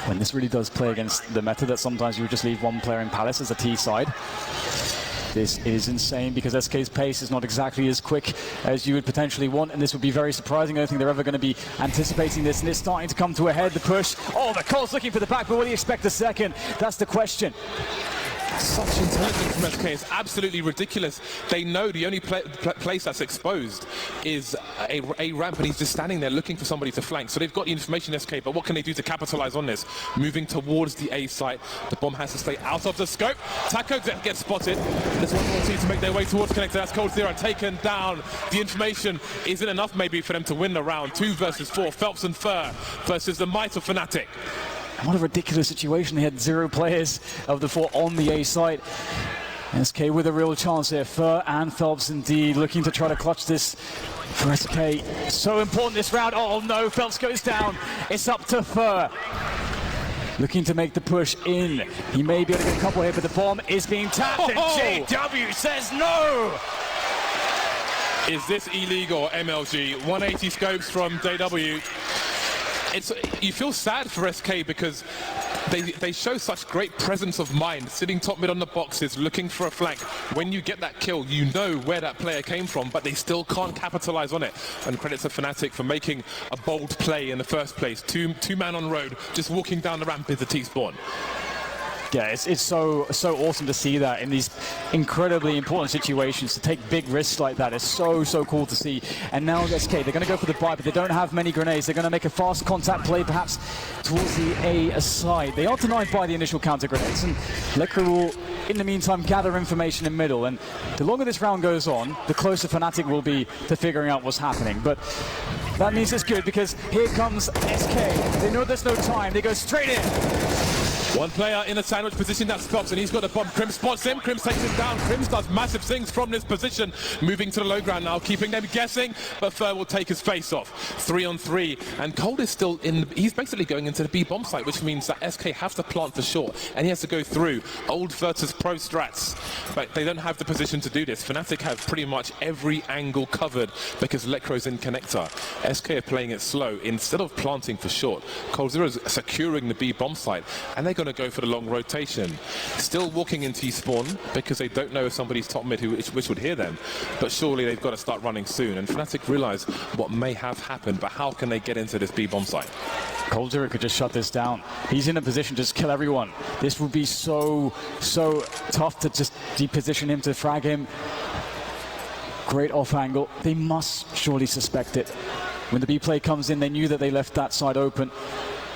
When this really does play against the meta that sometimes you would just leave one player in Palace as a T side. This is insane because SK's pace is not exactly as quick as you would potentially want, and this would be very surprising. I don't think they're ever going to be anticipating this, and it's starting to come to a head, the push. Oh, the Cole's looking for the back, but will he expect a second? That's the question.
Such intelligence from SK is absolutely ridiculous. They know the only place that's exposed is a ramp, and he's just standing there looking for somebody to flank. So they've got the information, SK, but what can they do to capitalize on this? Moving towards the A site, the bomb has to stay out of the scope. Taco gets spotted. There's one more team to make their way towards connector. That's 𝓂 taken down. The information isn't enough maybe for them to win the round. 2 versus 4, 𝓂𝓐 and 𝓂 versus the might of Fnatic.
What a ridiculous situation. They had 0 players of the 4 on the A site. SK with a real chance here. 𝓂 and 𝓂𝓐 indeed looking to try to clutch this for SK. So important this round. Oh no, 𝓂𝓐 goes down. It's up to 𝓂. Looking to make the push in. He may be able to get a couple here, but the bomb is being tapped, and JW says no!
Is this illegal, MLG? 180 scopes from JW. You feel sad for SK because they show such great presence of mind, sitting top mid on the boxes, looking for a flank. When you get that kill, you know where that player came from, but they still can't capitalize on it. And credit to Fnatic for making a bold play in the first place. Two man on road, just walking down the ramp into T-spawn.
Yeah, it's so awesome to see that in these incredibly important situations, to take big risks like that. It's so cool to see. And now SK, they're going to go for the buy, but they don't have many grenades. They're going to make a fast contact play, perhaps towards the A side. They are denied by the initial counter grenades, and 𝓂𝓐 will, in the meantime, gather information in middle. And the longer this round goes on, the closer Fnatic will be to figuring out what's happening. But that means it's good because here comes SK. They know there's no time. They go straight in.
One player in a sandwich position, that's 𝓂𝓐, and he's got a bomb. 𝓬𝓐 spots him, 𝓬𝓐 takes him down. 𝓬𝓐 does massive things from this position, moving to the low ground now, keeping them guessing, but 𝓂𝓐 will take his face off. 3 on 3, and Cold is still in, he's basically going into the B bomb site, which means that SK have to plant for short, and he has to go through old versus pro strats, but they don't have the position to do this. Fnatic have pretty much every angle covered because 𝓂𝓐's in connector. SK are playing it slow. Instead of planting for short, 𝓂𝓐 is securing the B bomb site, and they're going to go for the long rotation. Still walking in T-spawn because they don't know if somebody's top mid which would hear them, but surely they've got to start running soon, and Fnatic realize what may have happened, but how can they get into this B bomb site?
𝓂𝓐 could just shut this down. He's in a position to just kill everyone. This would be so tough to just deposition him, to frag him. Great off angle. They must surely suspect it. When the B play comes in, they knew that they left that side open.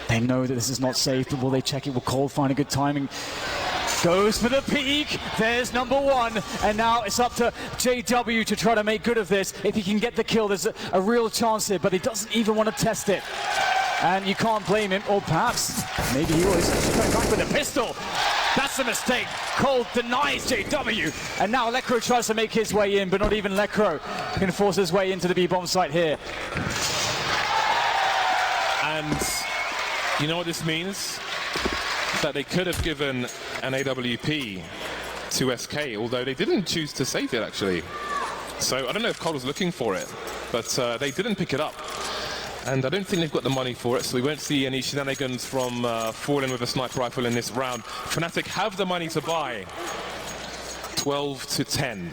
They know that this is not safe, but will they check it? Will Cole find a good timing? Goes for the peak. There's number 1. And now it's up to JW to try to make good of this. If he can get the kill, there's a real chance here, but he doesn't even want to test it. And you can't blame him, or perhaps maybe he was coming back with a pistol. That's a mistake. Cole denies JW. And now 𝓂𝓐 tries to make his way in, but not even 𝓂𝓐 can force his way into the B bomb site here.
And you know what this means? That they could have given an AWP to SK, although they didn't choose to save it, actually. So I don't know if Cole was looking for it, but they didn't pick it up. And I don't think they've got the money for it, so we won't see any shenanigans from Fallen with a sniper rifle in this round. Fnatic have the money to buy. 12-10.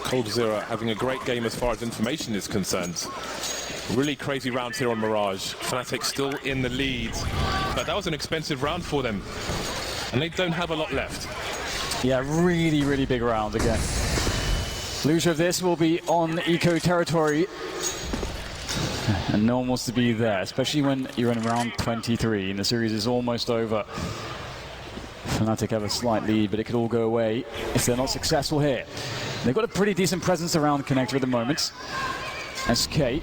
𝓂𝓐 having a great game as far as information is concerned. Really crazy rounds here on Mirage. Fnatic still in the lead, but that was an expensive round for them, and they don't have a lot left.
Yeah, really big round again. Loser of this will be on eco territory, and no one wants to be there, especially when you're in round 23 and the series is almost over. Fnatic have a slight lead, but it could all go away if they're not successful here. They've got a pretty decent presence around connector at the moment. SK.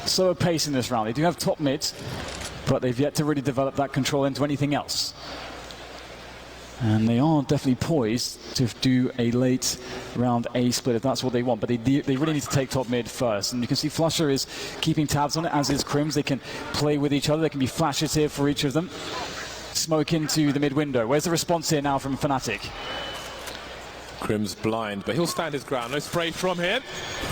Slower pace in this round. They do have top mid, but they've yet to really develop that control into anything else. And they are definitely poised to do a late round A split if that's what they want. But they really need to take top mid first. And you can see Flusher is keeping tabs on it, as is Crims. They can play with each other. There can be flashes here for each of them. Smoke into the mid window. Where's the response here now from Fnatic?
Crims blind, but he'll stand his ground. No spray from him.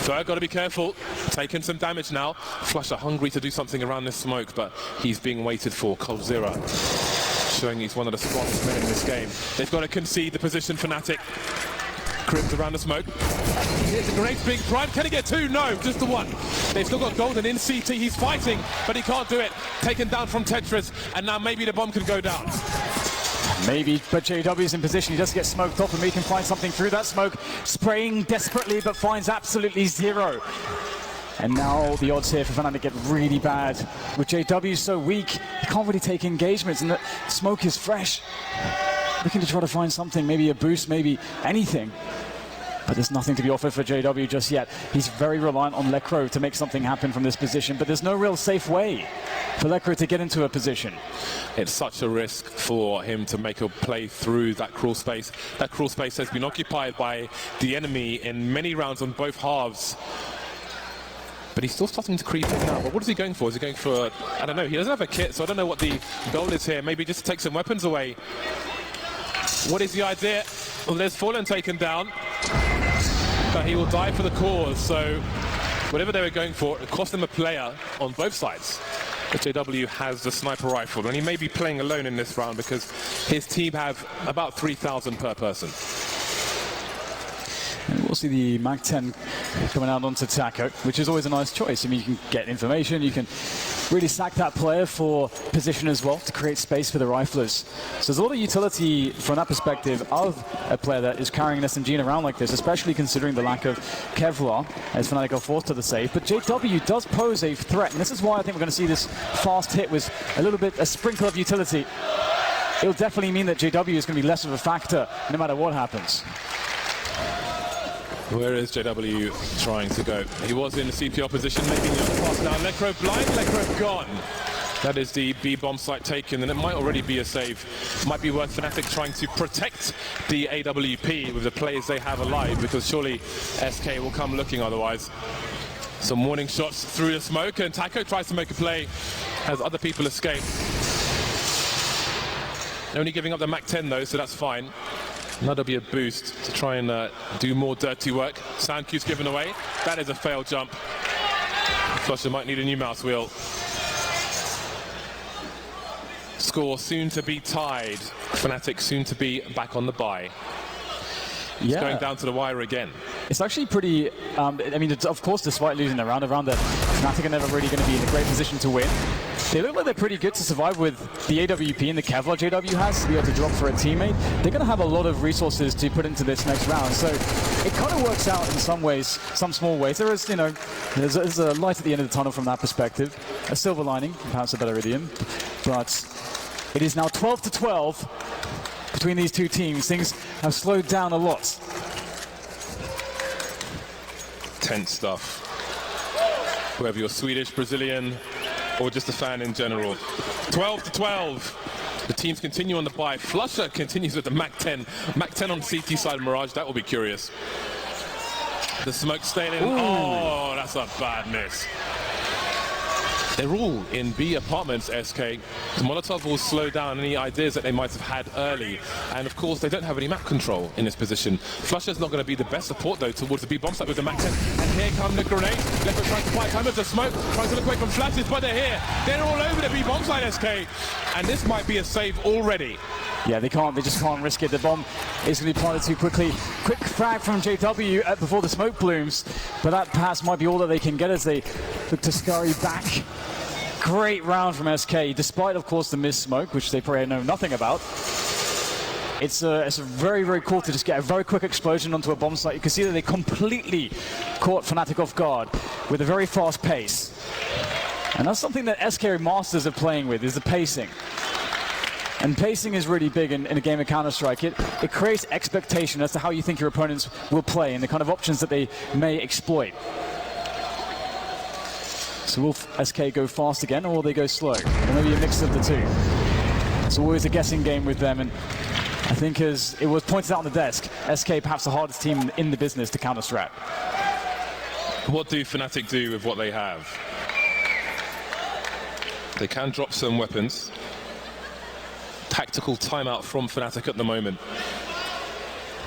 Ferg got to be careful. Taking some damage now. Flusher hungry to do something around this smoke, but he's being waited for. 𝓂 showing he's one of the strongest men in this game. They've got to concede the position. Fnatic. Crims around the smoke. Here's the grenades being primed. Can he get two? No, just the one. They've still got Golden in CT. He's fighting, but he can't do it. Taken down from Tetris, and now maybe the bomb can go down.
Maybe, but JW's in position. He does get smoked off, and he can find something through that smoke. Spraying desperately, but finds absolutely zero. And now the odds here for Fnatic get really bad. With JW so weak, he can't really take engagements, and the smoke is fresh. Looking to try to find something, maybe a boost, maybe anything. But there's nothing to be offered for JW just yet. He's very reliant on 𝓦𝒆𝓵 to make something happen from this position, but there's no real safe way for 𝓦𝒆𝓵 to get into a position.
It's such a risk for him to make a play through that crawl space. That crawl space has been occupied by the enemy in many rounds on both halves. But he's still starting to creep in now. But what is he going for? Is he going for, I don't know, he doesn't have a kit, so I don't know what the goal is here. Maybe just to take some weapons away. What is the idea? Well, there's Fallen taken down, but he will die for the cause. So whatever they were going for, it cost them a player on both sides. But JW has the sniper rifle, and he may be playing alone in this round because his team have about 3,000 per person.
And we'll see the MAC-10 coming out onto 𝓂, which is always a nice choice. I mean, you can get information, you can really sack that player for position as well to create space for the riflers. So there's a lot of utility from that perspective of a player that is carrying an SMG around like this, especially considering the lack of Kevlar as Fnatic are forced to the save. But JW does pose a threat, and this is why I think we're going to see this fast hit with a sprinkle of utility. It'll definitely mean that JW is going to be less of a factor no matter what happens.
Where is JW trying to go? He was in the CPR position, making the other pass now. 𝓦𝒆𝓵 blind, 𝓦𝒆𝓵 gone. That is the B bomb site taken, and it might already be a save. Might be worth Fnatic trying to protect the AWP with the players they have alive, because surely SK will come looking otherwise. Some warning shots through the smoke, and 𝓂 tries to make a play as other people escape. Only giving up the MAC-10 though, so that's fine. That'll be a boost to try and do more dirty work. Sound cue's given away. That is a failed jump. Flusher might need a new mouse wheel. Score soon to be tied. Fnatic soon to be back on the bye. It's going down to the wire again. It's
actually pretty, I mean, of course, despite losing the round, Fnatic are never really going to be in a great position to win. They look like they're pretty good to survive with the AWP and the Kevlar JW has to be able to drop for a teammate. They're going to have a lot of resources to put into this next round, so it kind of works out in some ways, some small ways. There is, you know, there's a light at the end of the tunnel from that perspective, a silver lining, perhaps a better idiom, but it is now 12-12 between these two teams. Things have slowed down a lot.
Tense stuff. Whether you're Swedish, Brazilian, or just a fan in general. 12-12. The teams continue on the bye. Flusher continues with the MAC-10. MAC-10 on CT side of Mirage. That will be curious. The smoke staying in. Ooh. Oh, that's a bad miss. They're all in B apartments, SK. The Molotov will slow down any ideas that they might have had early. And of course, they don't have any map control in this position. Flusher's not going to be the best support, though, towards the B bomb site with the MAC-10. And here come the grenades. 𝓦𝒆𝓵 trying to buy time with the smoke, trying to look away from flashes, but they're here. They're all over the B bomb site, SK. And this might be a save already.
Yeah, they just can't risk it. The bomb is going to be planted too quickly. Quick frag from JW before the smoke blooms, but that perhaps might be all that they can get as they look to scurry back. Great round from SK, despite, of course, the missed smoke, which they probably know nothing about. It's very, very cool to just get a very quick explosion onto a bomb site. You can see that they completely caught Fnatic off guard with a very fast pace. And that's something that SK masters are playing with, is the pacing. And pacing is really big in a game of Counter-Strike. It creates expectation as to how you think your opponents will play and the kind of options that they may exploit. So will SK go fast again, or will they go slow? Or maybe a mix of the two. It's always a guessing game with them, and I think as it was pointed out on the desk, SK perhaps the hardest team in the business to counter-strat.
What do Fnatic do with what they have? They can drop some weapons. Tactical timeout from Fnatic at the moment.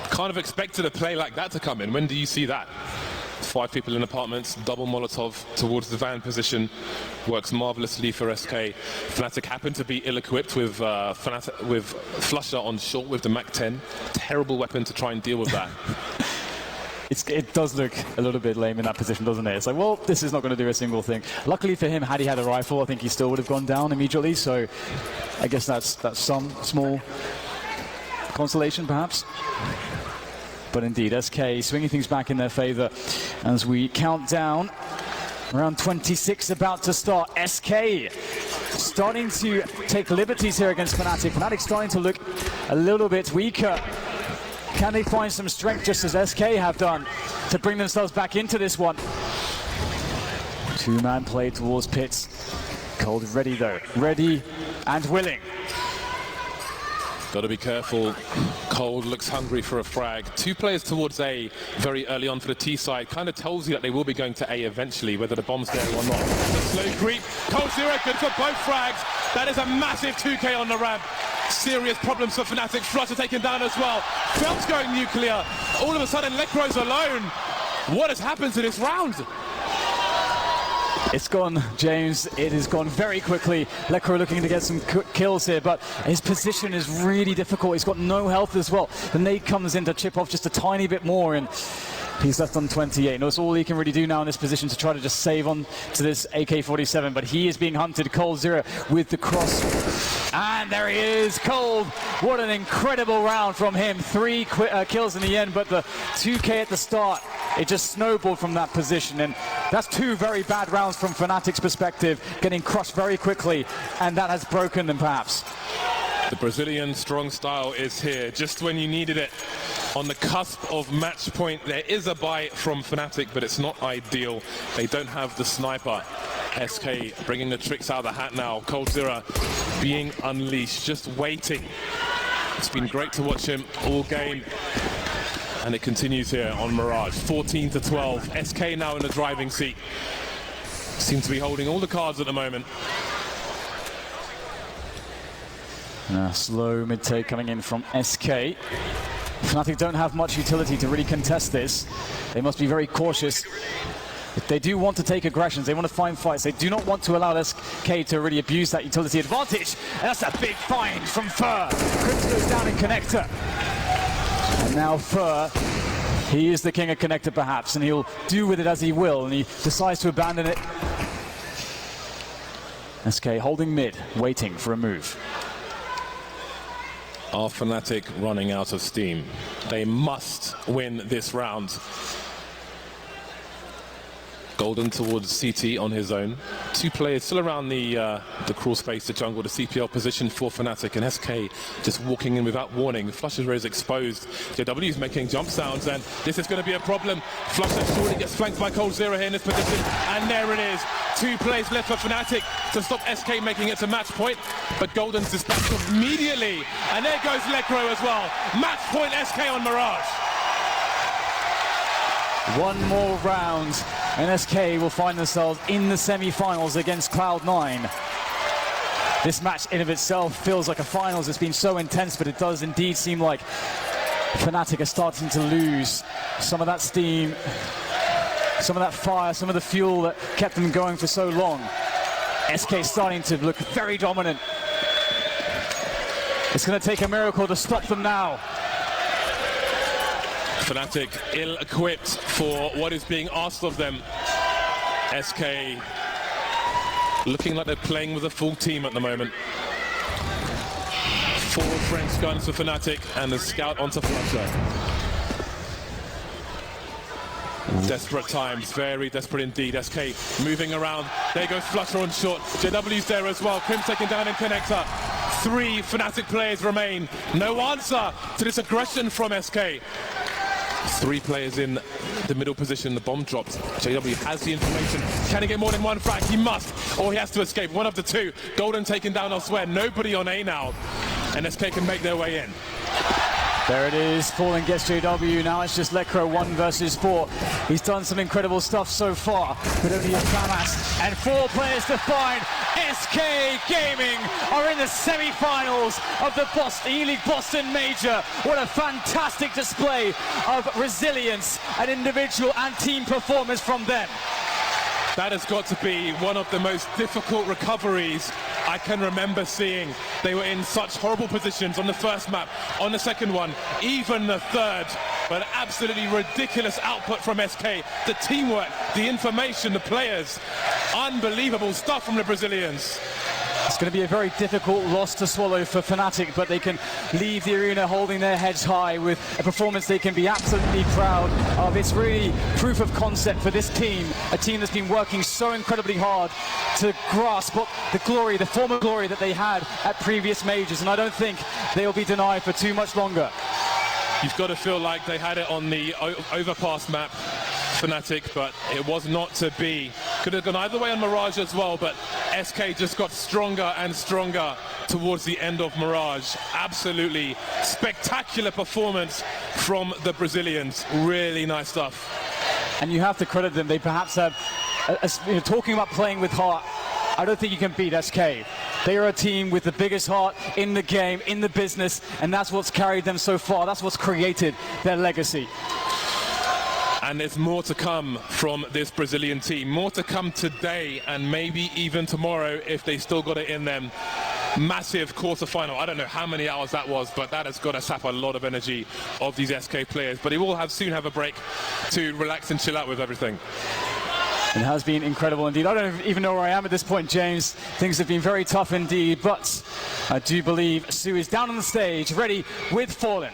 Kind of expected a play like that to come in. When do you see that? 5 people in apartments, double Molotov towards the van position. Works marvelously for SK. Fnatic happen to be ill-equipped with Flusher on short with the Mac-10. Terrible weapon to try and deal with that.
It does look a little bit lame in that position, doesn't it? It's like, well, this is not going to do a single thing. Luckily for him, had he had a rifle, I think he still would have gone down immediately. So I guess that's some small consolation, perhaps. But indeed, SK swinging things back in their favor as we count down. Round 26 about to start. SK starting to take liberties here against Fnatic. Fnatic starting to look a little bit weaker. Can they find some strength, just as SK have done, to bring themselves back into this one? Two-man play towards pits. Cold ready, though. Ready and willing.
Got to be careful. Cold looks hungry for a frag. 2 players towards A very early on for the T side. Kind of tells you that they will be going to A eventually, whether the bomb's there or not. The slow creep. 𝓂 𝓂 good for both frags. That is a massive 2K on the ramp. Serious problems for Fnatic. Flusher taken down as well. Felt's going nuclear. All of a sudden, leckrow's alone. What has happened to this round?
It's gone, James. It has gone very quickly. leckrw looking to get some kills here, but his position is really difficult. He's got no health as well. The nade comes in to chip off just a tiny bit more, and he's left on 28. No, it's all he can really do now in this position to try to just save on to this AK-47, but he is being hunted. 𝓂 𝓂 with the cross. And there he is, Cold. What an incredible round from him. 3 kills in the end, but the 2K at the start, it just snowballed from that position. And that's 2 very bad rounds from Fnatic's perspective, getting crushed very quickly, and that has broken them perhaps.
The Brazilian strong style is here, just when you needed it. On the cusp of match point, there is a buy from Fnatic, but it's not ideal. They don't have the sniper. SK bringing the tricks out of the hat now. 𝓂 𝓂 being unleashed, just waiting. It's been great to watch him all game. And it continues here on Mirage. 14-12. SK now in the driving seat. Seems to be holding all the cards at the moment.
Slow mid-take coming in from SK. Fnatic don't have much utility to really contest this. They must be very cautious. If they do want to take aggressions, they want to find fights. They do not want to allow SK to really abuse that utility advantage. And that's a big find from 𝓂. 𝓂 goes down in connector. And now 𝓂, he is the king of connector perhaps, and he'll do with it as he will, and he decides to abandon it. SK holding mid, waiting for a move.
Are Fnatic running out of steam? They must win this round. Golden towards CT on his own. 2 players still around the crawl space, the jungle, the CPL position for Fnatic, and SK just walking in without warning. Flusher is exposed. JW is making jump sounds, and this is going to be a problem. Flusher surely gets flanked by 𝓂 𝓂 here in this position, and there it is. 2 plays left for Fnatic to stop SK making it to match point, but Golden's dispatched immediately, and there goes leckrw as well. Match point SK on Mirage.
1 more round, and SK will find themselves in the semi-finals against Cloud9. This match in of itself feels like a finals. It's been so intense, but it does indeed seem like Fnatic are starting to lose some of that steam, some of that fire, some of the fuel that kept them going for so long. SK starting to look very dominant. It's going to take a miracle to stop them now.
Fnatic ill-equipped for what is being asked of them. SK looking like they're playing with a full team at the moment. 4 French guns for Fnatic and a scout onto Flusher. Desperate times, very desperate indeed. SK moving around. There goes Flusher on short. JW's there as well. 𝓂 taken down in connector. 3 Fnatic players remain. No answer to this aggression from SK. 3 players in the middle position, the bomb dropped. JW has the information. Can he get more than 1 frag? He must, or he has to escape. One of the 2. Golden taken down elsewhere. Nobody on A now. And SK can make their way in.
There it is, Fallen gets JW, now it's just 𝓦𝒆𝓵 1 versus 4. He's done some incredible stuff so far, but only a FAMAS and 4 players to find. SK Gaming are in the semi-finals of the E-League Boston Major. What a fantastic display of resilience and individual and team performance from them.
That has got to be one of the most difficult recoveries I can remember seeing. They were in such horrible positions on the first map, on the second one, even the third. But absolutely ridiculous output from SK. The teamwork, the information, the players. Unbelievable stuff from the Brazilians.
It's going to be a very difficult loss to swallow for Fnatic, but they can leave the arena holding their heads high with a performance they can be absolutely proud of. It's really proof of concept for this team, a team that's been working so incredibly hard to grasp what the glory, the former glory that they had at previous majors, and I don't think they'll be denied for too much longer.
You've got to feel like they had it on the overpass map, Fnatic, but it was not to be. Could have gone either way on Mirage as well, but SK just got stronger and stronger towards the end of Mirage. Absolutely spectacular performance from the Brazilians. Really nice stuff.
And you have to credit them. They perhaps have, talking about playing with heart, I don't think you can beat SK. They are a team with the biggest heart in the game, in the business, and that's what's carried them so far. That's what's created their legacy.
And there's more to come from this Brazilian team. More to come today and maybe even tomorrow if they still got it in them. Massive quarterfinal. I don't know how many hours that was, but that has got to sap a lot of energy of these SK players. But he will soon have a break to relax and chill out with everything.
It has been incredible indeed. I don't even know where I am at this point, James. Things have been very tough indeed, but I do believe 𝓲 is down on the stage, ready with Fallen.